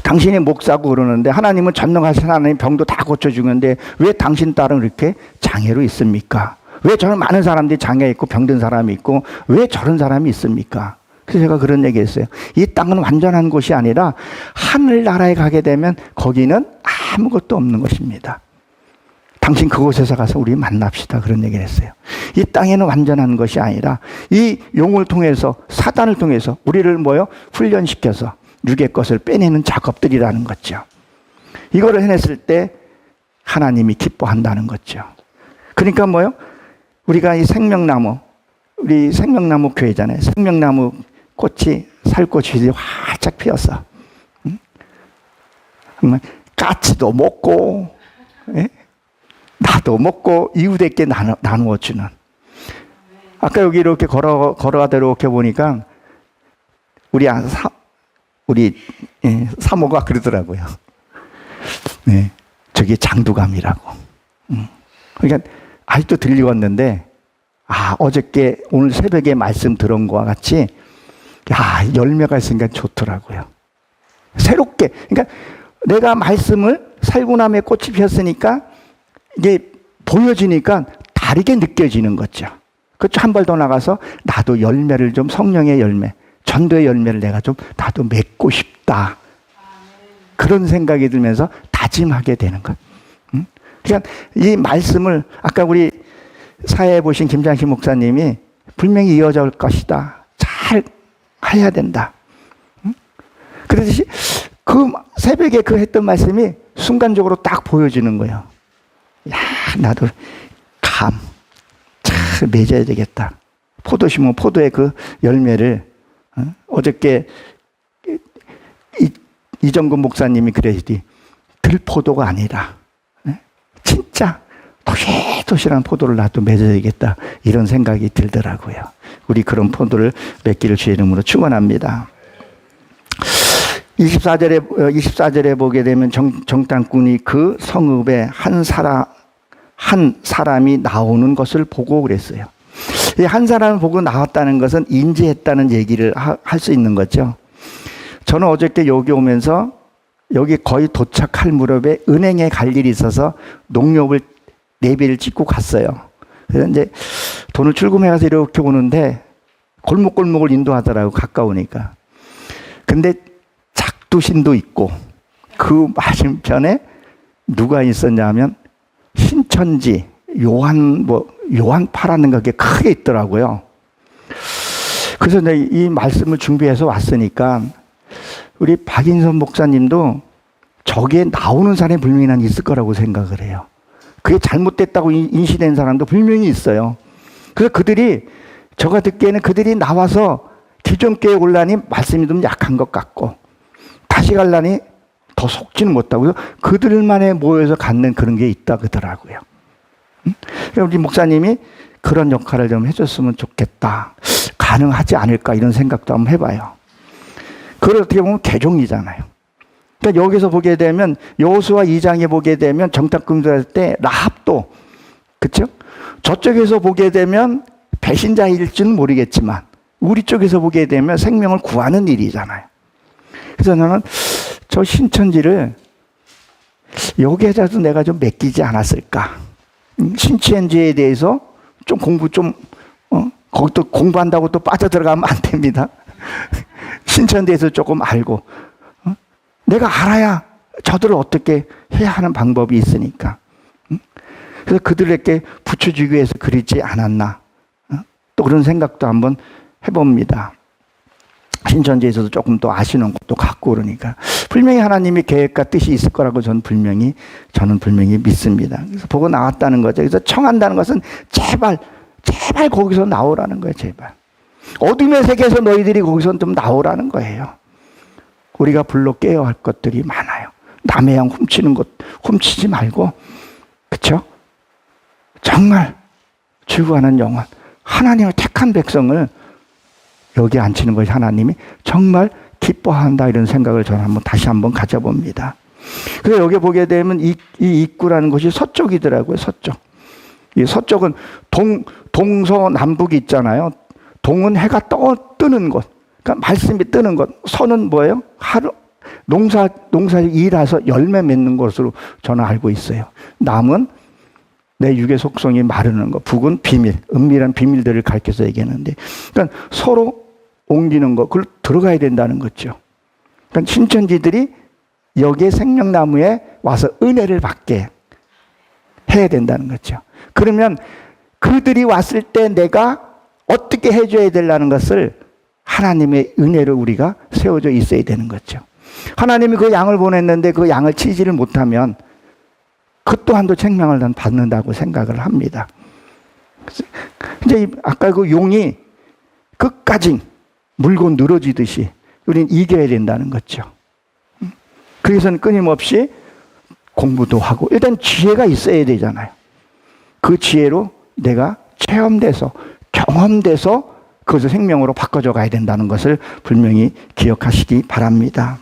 당신이 목사고 그러는데 하나님은 전능하신 하나님, 병도 다 고쳐주는데 왜 당신 딸은 이렇게 장애로 있습니까? 왜 저는 많은 사람들이 장애 있고 병든 사람이 있고 왜 저런 사람이 있습니까? 그래서 제가 그런 얘기 했어요. 이 땅은 완전한 곳이 아니라 하늘나라에 가게 되면 거기는 아무것도 없는 것입니다. 당신 그곳에서 가서 우리 만납시다. 그런 얘기를 했어요. 이 땅에는 완전한 것이 아니라 이 용을 통해서, 사단을 통해서 우리를 훈련시켜서 육의 것을 빼내는 작업들이라는 거죠. 이거를 해냈을 때 하나님이 기뻐한다는 거죠. 그러니까 우리가 이 생명나무, 우리 생명나무 교회잖아요. 생명나무 꽃이, 살꽃이 활짝 피어서 까치도 먹고, 나도 먹고 이웃에게 나누어 주는. 아까 여기 이렇게 걸어가다 이렇게 보니까 우리 사모가 그러더라고요. 네, 저게 장두감이라고. 그러니까 아직도 들리웠는데, 어저께 오늘 새벽에 말씀 들은 것과 같이 열매가 있으니까 좋더라고요. 새롭게. 그러니까 내가 말씀을 살고 남의 꽃이 피었으니까 이게 보여지니까 다르게 느껴지는 거죠. 그렇죠. 한 발 더 나가서 나도 열매를 좀, 성령의 열매, 전도의 열매를 내가 좀 나도 맺고 싶다. 그런 생각이 들면서 다짐하게 되는 것. 그러니까 이 말씀을 아까 우리 사회 보신 김장식 목사님이 분명히 이어져 올 것이다. 잘 해야 된다. 그러듯이 그 새벽에 그 했던 말씀이 순간적으로 딱 보여지는 거예요. 야, 나도 잘 맺어야 되겠다. 포도 심으면 포도의 그 열매를 어저께 이정근 목사님이 그러시디 들포도가 아니라 진짜 도실도실한 포도를 나도 맺어야겠다 이런 생각이 들더라고요. 우리 그런 포도를 맺기를 주의 이름으로 축원합니다. 24절에 보게 되면 정탐꾼이 그 성읍에 한 사람이 나오는 것을 보고 그랬어요. 이 한 사람을 보고 나왔다는 것은 인지했다는 얘기를 할 수 있는 거죠. 저는 어저께 여기 오면서 여기 거의 도착할 무렵에 은행에 갈 일이 있어서 농협을 내비를 찍고 갔어요. 그래서 이제 돈을 출금해 가서 이렇게 오는데 골목골목을 인도하더라고, 가까우니까. 근데 작두신도 있고 그 맞은편에 누가 있었냐 하면 신천지 요한파라는 게 크게 있더라고요. 그래서 내가 이 말씀을 준비해서 왔으니까 우리 박인선 목사님도 저기에 나오는 사람이 분명히 있을 거라고 생각을 해요. 그게 잘못됐다고 인식된 사람도 분명히 있어요. 그래서 그들이, 제가 듣기에는 그들이 나와서 기존 교회 올라니 말씀이 좀 약한 것 같고 다시 갈라니 더 속지는 못하고 그들만에 모여서 갖는 그런 게 있다 그러더라고요. 우리 목사님이 그런 역할을 좀 해줬으면 좋겠다. 가능하지 않을까 이런 생각도 한번 해봐요. 그걸 어떻게 보면 개종이잖아요. 그러니까 여기서 보게 되면 여호수아 2장에 보게 되면 정탐꾼들 할 때 라합도 그렇죠? 저쪽에서 보게 되면 배신자일지는 모르겠지만 우리 쪽에서 보게 되면 생명을 구하는 일이잖아요. 그래서 나는 저 신천지를 여기에다도 내가 좀 맡기지 않았을까. 신천지에 대해서 좀 거기 또 공부한다고 또 빠져들어가면 안 됩니다. 신천지에서 조금 알고 내가 알아야 저들을 어떻게 해야 하는 방법이 있으니까. 그래서 그들에게 붙여주기 위해서 그리지 않았나. 또 그런 생각도 한번 해봅니다. 신천지에서도 조금 또 아시는 것도 같고 그러니까 분명히 하나님의 계획과 뜻이 있을 거라고 저는 분명히 믿습니다. 그래서 보고 나왔다는 거죠. 그래서 청한다는 것은 제발 거기서 나오라는 거예요. 제발. 어둠의 세계에서 너희들이 거기서 좀 나오라는 거예요. 우리가 불러 깨야 할 것들이 많아요. 남의 양 훔치는 것 훔치지 말고, 그렇죠? 정말 즐거워하는 영혼, 하나님의 택한 백성을 여기 앉히는 것이 하나님이 정말 기뻐한다 이런 생각을 저는 다시 한번 가져봅니다. 그래서 여기 보게 되면 이 입구라는 곳이 서쪽이더라고요. 서쪽. 이 서쪽은 동서남북이 있잖아요. 동은 해가 뜨는 곳. 그러니까 말씀이 뜨는 곳. 서는 뭐예요? 하루 농사 일해서 열매 맺는 것으로 저는 알고 있어요. 남은 내 육의 속성이 마르는 것. 북은 비밀, 은밀한 비밀들을 가르쳐서 얘기하는데, 그러니까 서로 옮기는 것, 그걸 들어가야 된다는 거죠. 그러니까 신천지들이 여기에 생명나무에 와서 은혜를 받게 해야 된다는 거죠. 그러면 그들이 왔을 때 내가 어떻게 해줘야 되려는 것을 하나님의 은혜로 우리가 세워져 있어야 되는 거죠. 하나님이 그 양을 보냈는데 그 양을 치지를 못하면 그 또한도 생명을 받는다고 생각을 합니다. 이제 아까 그 용이 끝까지 물고 늘어지듯이 우리는 이겨야 된다는 거죠. 그래서는 끊임없이 공부도 하고 일단 지혜가 있어야 되잖아요. 그 지혜로 내가 체험돼서 경험돼서 그것을 생명으로 바꿔줘 가야 된다는 것을 분명히 기억하시기 바랍니다.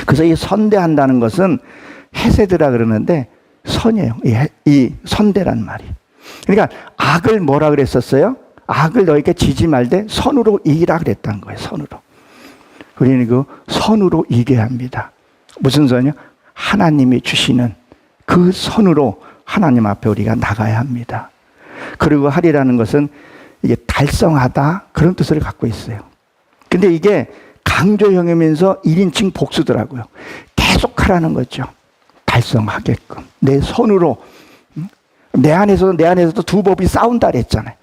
그래서 이 선대한다는 것은 헤세드라 그러는데 선이에요. 이 선대란 말이. 그러니까 악을 뭐라 그랬었어요? 악을 너에게 지지 말되 선으로 이기라 그랬다는 거예요. 선으로. 우리는 그 선으로 이겨야 합니다. 무슨 선이요? 하나님이 주시는 그 선으로 하나님 앞에 우리가 나가야 합니다. 그리고 하리라는 것은 이게 달성하다 그런 뜻을 갖고 있어요. 근데 이게 강조형이면서 1인칭 복수더라고요. 계속 하라는 거죠. 달성하게끔 내 손으로. 내 안에서도 두 법이 싸운다 그랬잖아요.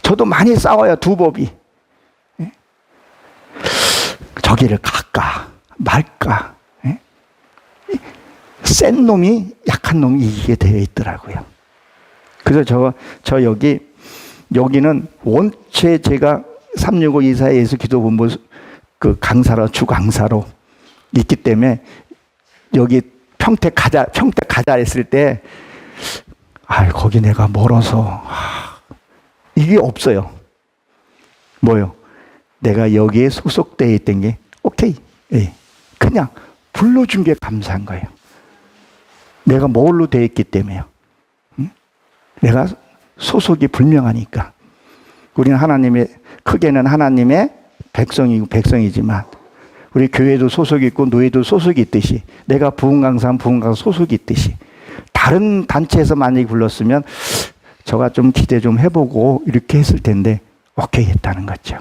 저도 많이 싸워요, 두 법이. 예? 저기를 갈까 말까. 예? 센 놈이 약한 놈이 이기게 되어 있더라고요. 그래서 저 여기는 원체 제가 365 이사야 예수 기도본부 그 강사로, 주강사로 있기 때문에 여기 평택 가자 했을 때, 거기 내가 멀어서, 이게 없어요. 뭐요? 내가 여기에 소속되어 있던 게, 오케이. 예. 그냥 불러준 게 감사한 거예요. 내가 뭘로 되어 있기 때문에요. 응? 내가 소속이 불명하니까. 우리는 크게는 하나님의 백성이지만, 우리 교회도 소속이 있고, 노예도 소속이 있듯이, 내가 부흥강사는 부흥강사 소속이 있듯이, 다른 단체에서 만약에 불렀으면, 저가 좀 기대 좀 해보고, 이렇게 했을 텐데, 오케이 했다는 거죠.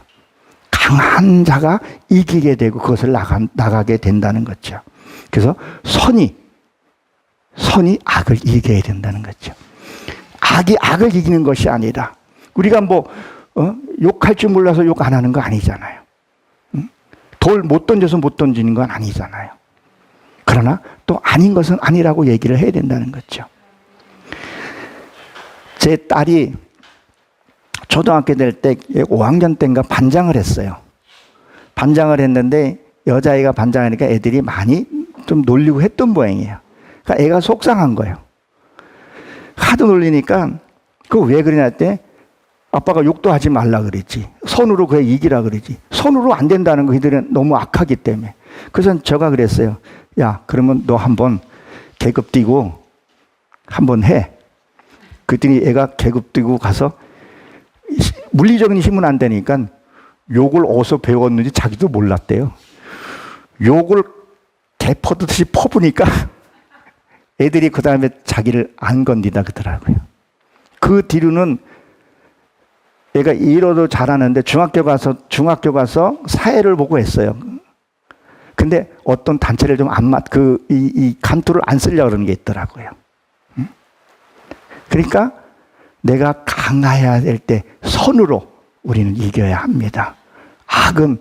강한 자가 이기게 되고, 그것을 나가게 된다는 거죠. 그래서 선이 악을 이겨야 된다는 거죠. 악이 악을 이기는 것이 아니라, 우리가 욕할 줄 몰라서 욕 안 하는 거 아니잖아요. 돌 못 던져서 못 던지는 건 아니잖아요. 그러나 또 아닌 것은 아니라고 얘기를 해야 된다는 거죠. 제 딸이 초등학교 될 때 5학년 때인가 반장을 했어요. 반장을 했는데 여자애가 반장하니까 애들이 많이 좀 놀리고 했던 모양이에요. 그러니까 애가 속상한 거예요. 하도 놀리니까 그거 왜 그러냐 했더니 아빠가 욕도 하지 말라 그랬지. 선으로 그래 이기라 그러지. 선으로 안 된다는 거 이들은 너무 악하기 때문에. 그래서 제가 그랬어요. 야, 그러면 너 한번 계급 뛰고 한번 해. 그랬더니 애가 계급 뛰고 가서 물리적인 힘은 안 되니까 욕을 어디서 배웠는지 자기도 몰랐대요. 욕을 개 퍼듯이 퍼부니까 애들이 그 다음에 자기를 안 건디다 그러더라고요. 그 뒤로는 얘가 일어도 잘하는데 중학교 가서 사회를 보고 했어요. 근데 어떤 단체를 좀 이 감투를 안 쓰려고 그러는 게 있더라고요. 그러니까 내가 강해야 될 때 선으로 우리는 이겨야 합니다. 악은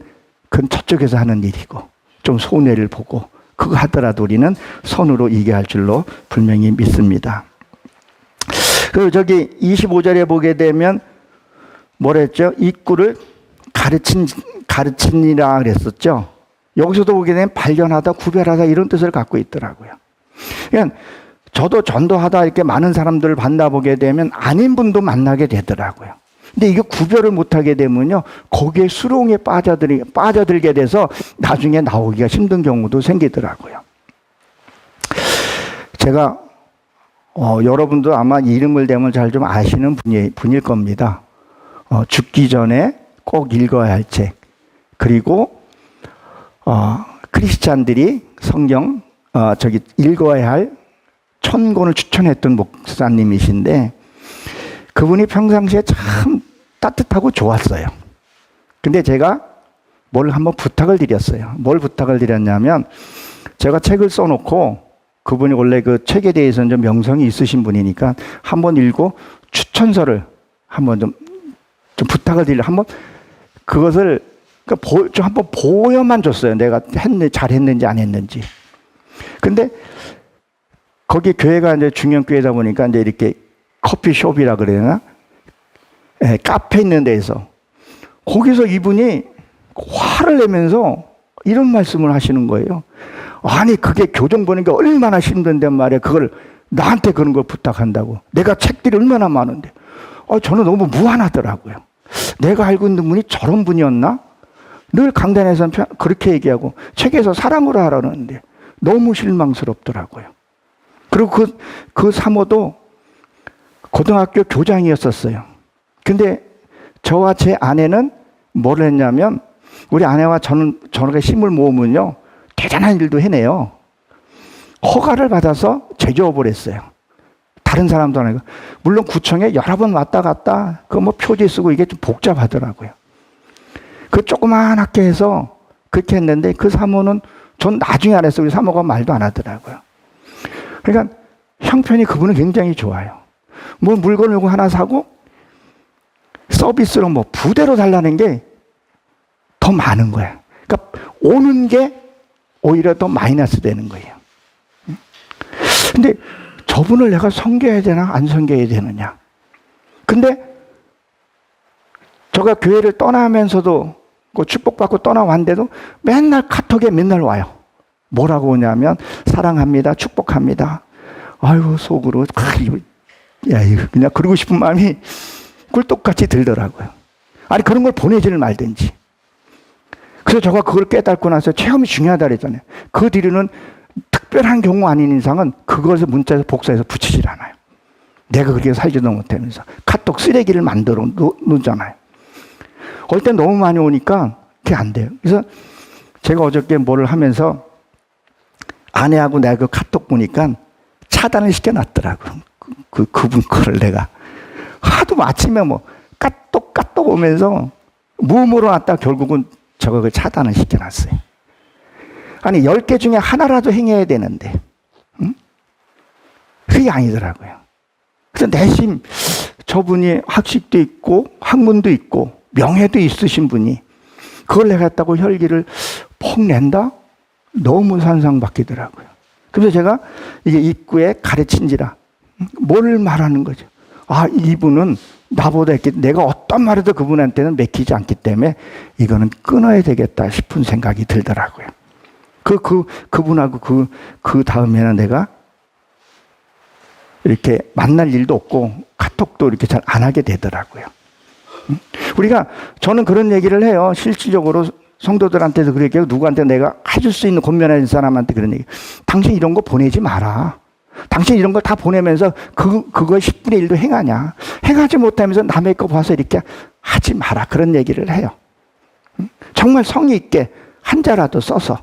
그건 저쪽에서 하는 일이고 좀 손해를 보고 그거 하더라도 우리는 선으로 이겨야 할 줄로 분명히 믿습니다. 그리고 저기 25절에 보게 되면 뭐랬죠? 입구를 가르치니라 그랬었죠. 여기서도 보게 되면 발견하다, 구별하다 이런 뜻을 갖고 있더라고요. 그러니까 저도 전도하다 이렇게 많은 사람들을 만나보게 되면 아닌 분도 만나게 되더라고요. 근데 이게 구별을 못하게 되면요, 거기에 수렁에 빠져들게 돼서 나중에 나오기가 힘든 경우도 생기더라고요. 제가 여러분도 아마 이름을 대면 잘 좀 아시는 분일 겁니다. 죽기 전에 꼭 읽어야 할 책, 그리고 크리스찬들이 성경 읽어야 할 천권을 추천했던 목사님이신데 그분이 평상시에 참 따뜻하고 좋았어요. 근데 제가 뭘 한번 부탁을 드렸어요. 뭘 부탁을 드렸냐면 제가 책을 써놓고 그분이 원래 그 책에 대해서는 좀 명성이 있으신 분이니까 한번 읽고 추천서를 한번 좀 부탁을 드리려 한번 그것을 좀 한번 보여만 줬어요. 내가 잘했는지 안 했는지. 근데 거기 교회가 이제 중형교회다 보니까 이제 이렇게 커피숍이라 그래야 되나? 카페 있는 데에서 거기서 이분이 화를 내면서 이런 말씀을 하시는 거예요. 아니 그게 교정 보는 게 얼마나 힘든데 말이야. 그걸 나한테 그런 걸 부탁한다고. 내가 책들이 얼마나 많은데. 저는 너무 무안하더라고요. 내가 알고 있는 분이 저런 분이었나? 늘 강단에서는 그렇게 얘기하고 책에서 사랑으로 하라는데 너무 실망스럽더라고요. 그리고 그 사모도 고등학교 교장이었었어요. 근데 저와 제 아내는 뭘 했냐면 우리 아내와 저는 힘을 모으면요 대단한 일도 해내요. 허가를 받아서 제조업을 했어요. 다른 사람도 아니고. 물론 구청에 여러 번 왔다 갔다 그 표지 쓰고 이게 좀 복잡하더라고요. 그 조그만하게 해서 그렇게 했는데 그 사모는 전 나중에 알았어요. 우리 사모가 말도 안 하더라고요. 그러니까 형편이 그분은 굉장히 좋아요. 뭐 물건을 하나 사고 서비스로 뭐 부대로 달라는 게 더 많은 거야. 그러니까 오는 게 오히려 더 마이너스 되는 거예요. 근데 저분을 내가 섬겨야 되나 안 섬겨야 되느냐. 근데 저가 교회를 떠나면서도 그 축복받고 떠나왔는데도 맨날 카톡에 맨날 와요. 뭐라고 오냐면 사랑합니다. 축복합니다. 아유 속으로 야 이거 그냥 그러고 싶은 마음이 꿀떡같이 들더라고요. 아니 그런 걸 보내지를 말든지. 그래서 저가 그걸 깨닫고 나서 체험이 중요하다 그랬잖아요. 그 뒤로는 특별한 경우 아닌 이상은 그것을 문자에서 복사해서 붙이질 않아요. 내가 그렇게 살지도 못하면서 카톡 쓰레기를 만들어 놓잖아요. 올 때 너무 많이 오니까 그게 안 돼요. 그래서 제가 어저께 뭐를 하면서 아내하고 내가 그 카톡 보니까 차단을 시켜놨더라고요. 그분 거를 내가 하도 아침에 뭐 까똑 오면서 무음으로 놨다 결국은 저거 그 차단을 시켜놨어요. 아니 10개 중에 하나라도 행해야 되는데 그게 아니더라고요. 그래서 내심 저분이 학식도 있고 학문도 있고 명예도 있으신 분이 그걸 내가 했다고 혈기를 퍽 낸다? 너무 산상바뀌더라고요. 그래서 제가 이게 입구에 가르친지라 뭘 말하는 거죠. 아 이분은 나보다 이렇게 내가 어떤 말해도 그분한테는 맥히지 않기 때문에 이거는 끊어야 되겠다 싶은 생각이 들더라고요. 그분하고 그 다음에는 내가 이렇게 만날 일도 없고 카톡도 이렇게 잘 안 하게 되더라고요. 저는 그런 얘기를 해요. 실질적으로 성도들한테도 그렇게 누구한테 내가 해줄 수 있는 권면할 사람한테 그런 얘기. 당신 이런 거 보내지 마라. 당신 이런 거 다 보내면서 그거 10분의 1도 행하냐. 행하지 못하면서 남의 거 봐서 이렇게 하지 마라. 그런 얘기를 해요. 정말 성의 있게 한자라도 써서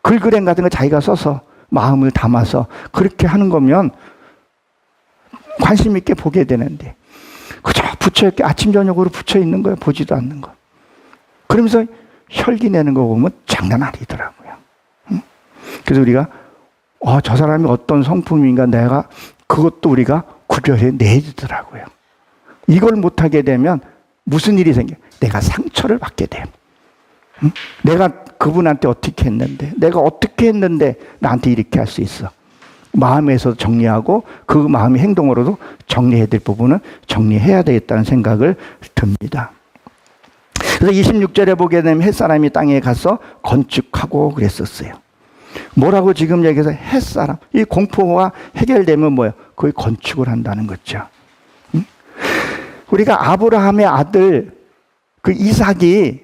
글그램 같은 거 자기가 써서 마음을 담아서 그렇게 하는 거면 관심 있게 보게 되는데 그저 붙여 이렇게 아침 저녁으로 붙여 있는 거예요. 보지도 않는 거. 그러면서 혈기 내는 거 보면 장난 아니더라고요. 그래서 우리가 저 사람이 어떤 성품인가 내가 그것도 우리가 구별해 내야 되더라고요. 이걸 못하게 되면 무슨 일이 생겨? 내가 상처를 받게 돼요. 내가 그분한테 어떻게 했는데 내가 어떻게 했는데 나한테 이렇게 할 수 있어. 마음에서 정리하고 그 마음의 행동으로도 정리해야 될 부분은 정리해야 되겠다는 생각을 듭니다. 그래서 26절에 보게 되면 햇사람이 땅에 가서 건축하고 그랬었어요. 뭐라고 지금 얘기해서 햇사람, 이 공포가 해결되면 뭐예요? 거의 건축을 한다는 거죠. 우리가 아브라함의 아들 그 이삭이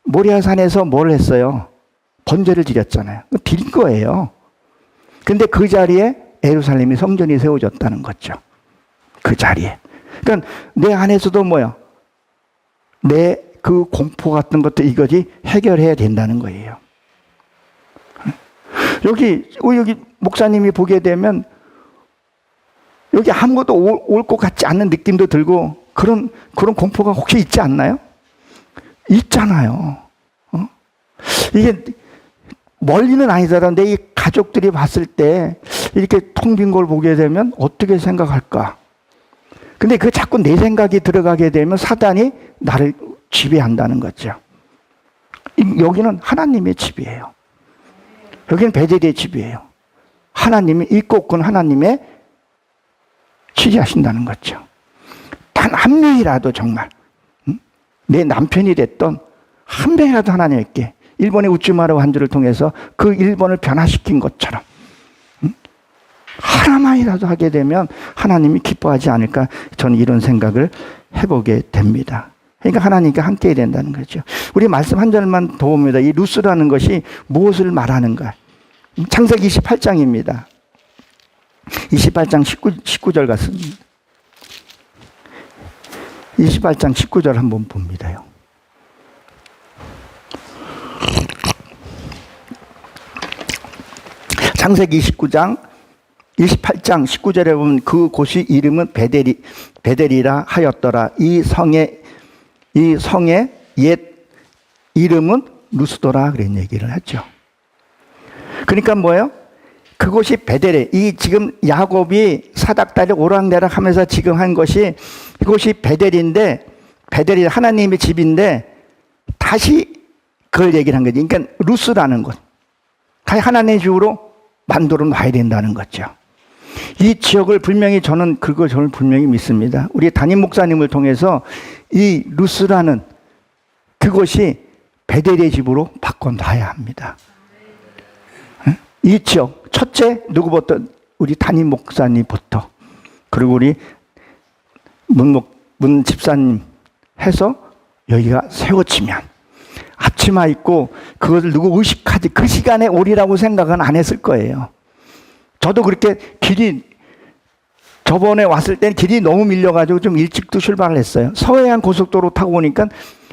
모리아산에서 뭘 했어요? 번제를 드렸잖아요. 드린 거예요. 근데 그 자리에 예루살렘이 성전이 세워졌다는 거죠. 그 자리에. 그러니까 내 안에서도 뭐야? 내 그 공포 같은 것도 이것이 해결해야 된다는 거예요. 여기 목사님이 보게 되면 여기 아무것도 올 것 같지 않는 느낌도 들고 그런 공포가 혹시 있지 않나요? 있잖아요. 이게 멀리는 아니더라도 이 가족들이 봤을 때 이렇게 텅 빈 걸 보게 되면 어떻게 생각할까? 근데 그 자꾸 내 생각이 들어가게 되면 사단이 나를 지배한다는 거죠. 여기는 하나님의 집이에요. 여기는 베델의 집이에요. 하나님이 이 꽃은 하나님의 취재하신다는 거죠. 단 한 명이라도 정말 내 남편이 됐던 한 명이라도 하나님께 일본의 우찌마루 한주를 통해서 그 일본을 변화시킨 것처럼 하나만이라도 하게 되면 하나님이 기뻐하지 않을까 저는 이런 생각을 해보게 됩니다. 그러니까 하나님과 함께 해야 된다는 거죠. 우리 말씀 한 절만 더 봅니다. 이 루스라는 것이 무엇을 말하는가? 창세기 28장입니다. 28장 19절 같습니다. 28장 19절 한번 봅니다요. 창세기 28장 19절에 보면 그 곳이 이름은 베델이라 하였더라. 이 성의 옛 이름은 루스도라 그런 얘기를 했죠. 그러니까 뭐예요? 그곳이 베델에 이 지금 야곱이 사닥다리 오락내락 하면서 지금 한 것이 이곳이 베델인데 베델이 하나님의 집인데 다시 그걸 얘기를 한 거지. 그러니까 루스라는 것. 다시 하나님의 집으로 만들어 놔야 된다는 거죠. 이 지역을 분명히 저는 분명히 믿습니다. 우리 담임 목사님을 통해서 이 루스라는 그것이 베델의 집으로 바꿔놔야 합니다. 이 지역 첫째 누구부터? 우리 담임 목사님부터, 그리고 우리 문 집사님 해서 여기가 세워지면 앞치마 입고 그것을 누구 의식하지 그 시간에 오리라고 생각은 안 했을 거예요. 저도 그렇게 저번에 왔을 때는 길이 너무 밀려가지고 좀 일찍도 출발을 했어요. 서해안 고속도로 타고 오니까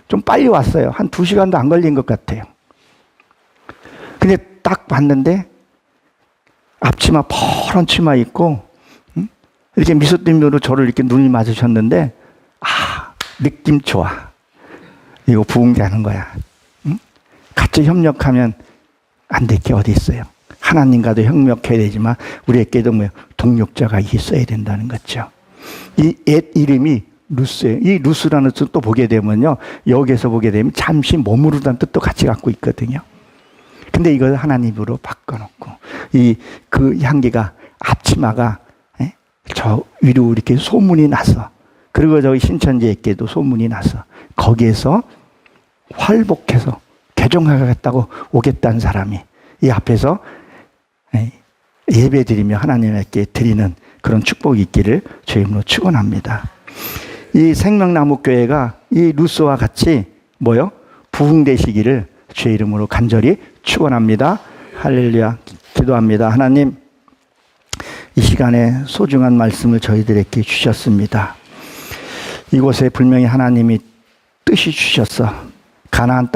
좀 빨리 왔어요. 한 2시간도 안 걸린 것 같아요. 근데 딱 봤는데 앞치마 퍼런 치마 입고 이렇게 미소 띠으로 저를 이렇게 눈이 맞으셨는데 느낌 좋아. 이거 부흥되는 거야. 같이 협력하면 안 될 게 어디 있어요. 하나님과도 협력해야 되지만 우리에게도 동력자가 있어야 된다는 거죠. 이 옛 이름이 루스예요. 이 루스라는 뜻 또 보게 되면요, 여기에서 보게 되면 잠시 머무르다는 뜻도 같이 갖고 있거든요. 근데 이걸 하나님으로 바꿔놓고 그 향기가 앞치마가 저 위로 이렇게 소문이 나서, 그리고 저기 신천지에게도 소문이 나서 거기에서 활복해서 개종하겠다고 오겠다는 사람이 이 앞에서 예배드리며 하나님께 드리는 그런 축복이 있기를 주의 이름으로 축원합니다. 이 생명나무 교회가 이 루스와 같이 부흥되시기를 주의 이름으로 간절히 축원합니다. 할렐루야. 기도합니다. 하나님, 이 시간에 소중한 말씀을 저희들에게 주셨습니다. 이곳에 분명히 하나님이 뜻이 주셨어. 가나안 뜻